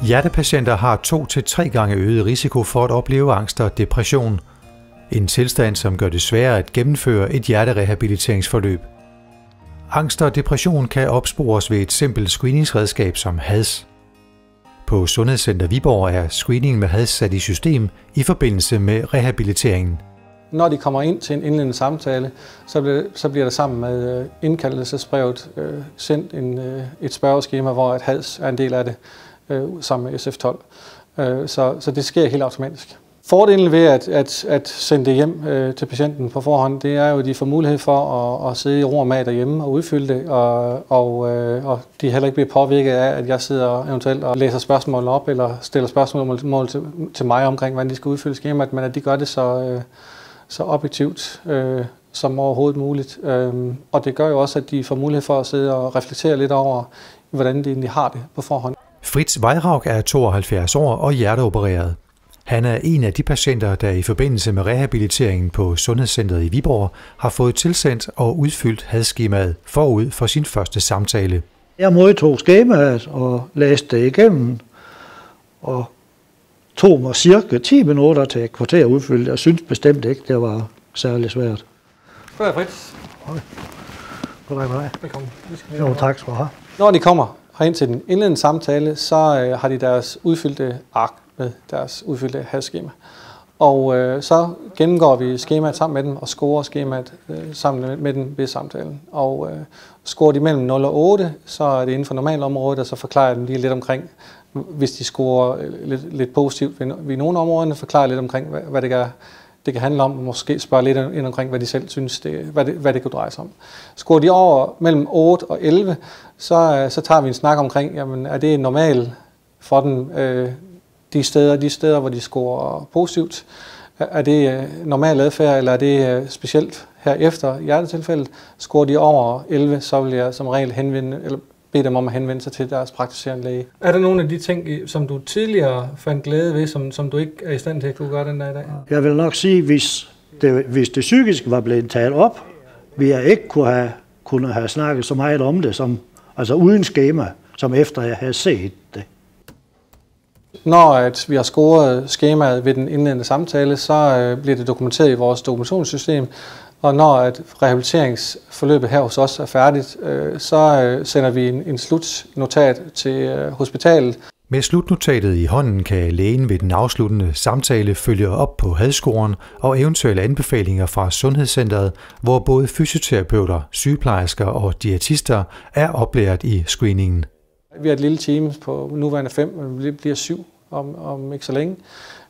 Hjertepatienter har 2 til 3 gange øget risiko for at opleve angst og depression. En tilstand, som gør det sværere at gennemføre et hjerterehabiliteringsforløb. Angst og depression kan opspores ved et simpelt screeningsredskab som HADS. På Sundhedscenter Viborg er screening med HADS sat i system i forbindelse med rehabiliteringen. Når de kommer ind til en indledende samtale, så bliver der sammen med indkaldelsesbrevet sendt et spørgeskema, hvor et HADS er en del af det, sammen med SF12. Så det sker helt automatisk. Fordelen ved at sende det hjem til patienten på forhånd, det er jo, at de får mulighed for at sidde i ro og mag derhjemme og udfylde det, og de heller ikke bliver påvirket af, at jeg sidder eventuelt og læser spørgsmålene op, eller stiller spørgsmål til mig omkring, hvordan de skal udfylde skemaet, men at de gør det så objektivt som overhovedet muligt. Og det gør jo også, at de får mulighed for at sidde og reflektere lidt over, hvordan de egentlig har det på forhånd. Fritz Weiraug er 72 år og hjerteopereret. Han er en af de patienter, der i forbindelse med rehabiliteringen på Sundhedscentret i Viborg har fået tilsendt og udfyldt HADS-skemaet forud for sin første samtale. Jeg modtog skemaet og læste det igennem, og tog mig cirka 10 minutter til et kvarter at udfylde. Jeg synes bestemt ikke, det var særlig svært. Goddag, Fritz. Goddag. Velkommen. Jo, tak skal du have. Når de kommer herind til den indledende samtale, så har de deres udfyldte ark med deres udfyldte HADS-skema. Og så gennemgår vi skemaet sammen med dem og scorer skemaet sammen med dem ved samtalen. Og scorer de mellem 0 og 8, så er det inden for normalområdet, og så forklarer jeg dem lige lidt omkring, hvis de scorer lidt positivt ved nogle områder, forklarer lidt omkring, hvad det kan handle om, og måske spørge lidt ind omkring, hvad de selv synes, hvad det kunne dreje sig om. Scorer de over mellem 8 og 11, så tager vi en snak omkring, jamen, er det normalt for dem, de steder, hvor de scorer positivt? Er det normal adfærd, eller er det specielt her efter hjertetilfældet? Scorer de over 11, så vil jeg som regel bede dem om at henvende sig til deres praktiserende læge. Er der nogle af de ting, som du tidligere fandt glæde ved, som du ikke er i stand til at kunne gøre den dag i dag? Jeg vil nok sige, hvis det psykiske var blevet taget op, ville jeg ikke kunne have snakket så meget om det, altså uden skema, som efter jeg havde set det. Når vi har scoret skemaet ved den indledende samtale, så bliver det dokumenteret i vores dokumentationssystem. Og når rehabiliteringsforløbet her hos os er færdigt, så sender vi en slutnotat til hospitalet. Med slutnotatet i hånden kan lægen ved den afsluttende samtale følge op på HADS-scoren og eventuelle anbefalinger fra Sundhedscentret, hvor både fysioterapeuter, sygeplejersker og diætister er oplært i screeningen. Vi har et lille team på nuværende 5, men det bliver 7 om ikke så længe.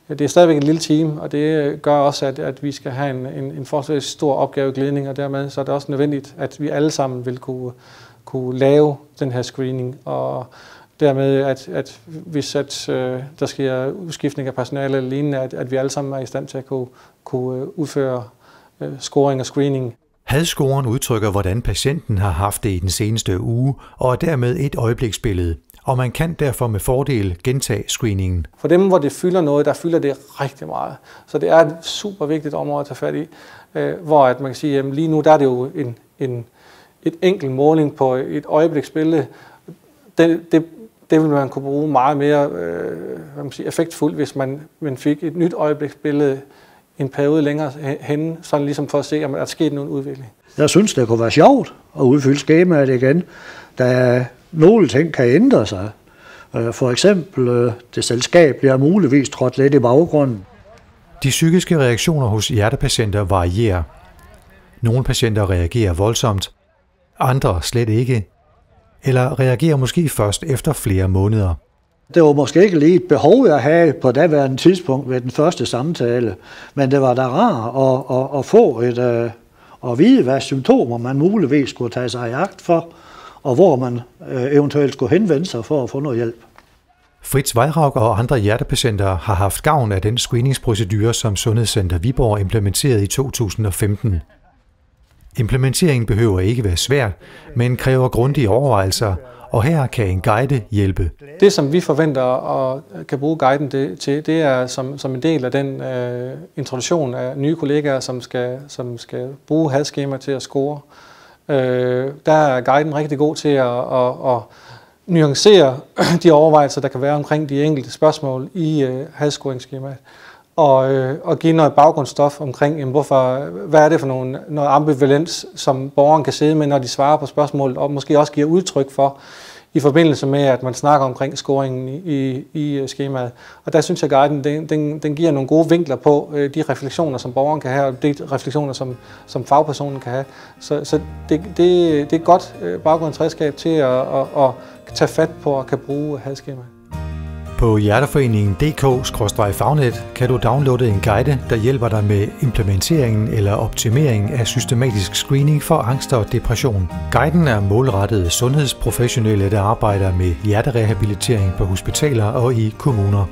Det er stadigvæk et lille team, og det gør også, at vi skal have en forholdsvis stor opgaveglidning, og dermed så er det også nødvendigt, at vi alle sammen vil kunne lave den her screening, og dermed, at hvis der sker udskiftning af personale eller lignende, at vi alle sammen er i stand til at kunne udføre scoring og screening. HADS-scoren udtrykker, hvordan patienten har haft det i den seneste uge, og er dermed et øjebliksbillede. Og man kan derfor med fordel gentage screeningen. For dem, hvor det fylder noget, der fylder det rigtig meget. Så det er et super vigtigt område at tage fat i, hvor at man kan sige, at lige nu der er det jo et enkelt måling på et øjebliksbillede. Det vil man kunne bruge meget mere effektfuldt, hvis man fik et nyt øjebliksbillede en periode længere henne, sådan ligesom for at se, om der er sket nogen udvikling. Jeg synes, det kunne være sjovt at udfylde skemaet igen, da nogle ting kan ændre sig. For eksempel det selskabelige er muligvis trådt lidt i baggrunden. De psykiske reaktioner hos hjertepatienter varierer. Nogle patienter reagerer voldsomt, andre slet ikke, eller reagerer måske først efter flere måneder. Det var måske ikke lige et behov, jeg havde på daværende tidspunkt ved den første samtale, men det var da rart at få at vide, hvad symptomer man muligvis skulle tage sig i agt for, og hvor man eventuelt skulle henvende sig for at få noget hjælp. Fritz Weiraug og andre hjertepatienter har haft gavn af den screeningsprocedure, som Sundhedscenter Viborg implementerede i 2015. Implementeringen behøver ikke være svært, men kræver grundige overvejelser, og her kan en guide hjælpe. Det, som vi forventer og kan bruge guiden til, det er som en del af den introduktion af nye kollegaer, som skal bruge HADS-skema til at score. Der er guiden rigtig god til at nuancere de overvejelser, der kan være omkring de enkelte spørgsmål i halsscoringsskemaet, og give noget baggrundsstof omkring, jamen, hvad er det for noget ambivalens, som borgeren kan sidde med, når de svarer på spørgsmålet, og måske også giver udtryk for, i forbindelse med, at man snakker omkring scoringen i skemaet. Og der synes jeg, at guiden den giver nogle gode vinkler på de refleksioner, som borgeren kan have, og de refleksioner, som fagpersonen kan have. Så det er et godt baggrundsredskab til at tage fat på og kan bruge halsskemaet. På hjerteforeningen.dk/fagnet kan du downloade en guide, der hjælper dig med implementeringen eller optimeringen af systematisk screening for angst og depression. Guiden er målrettet sundhedsprofessionelle, der arbejder med hjerterehabilitering på hospitaler og i kommuner.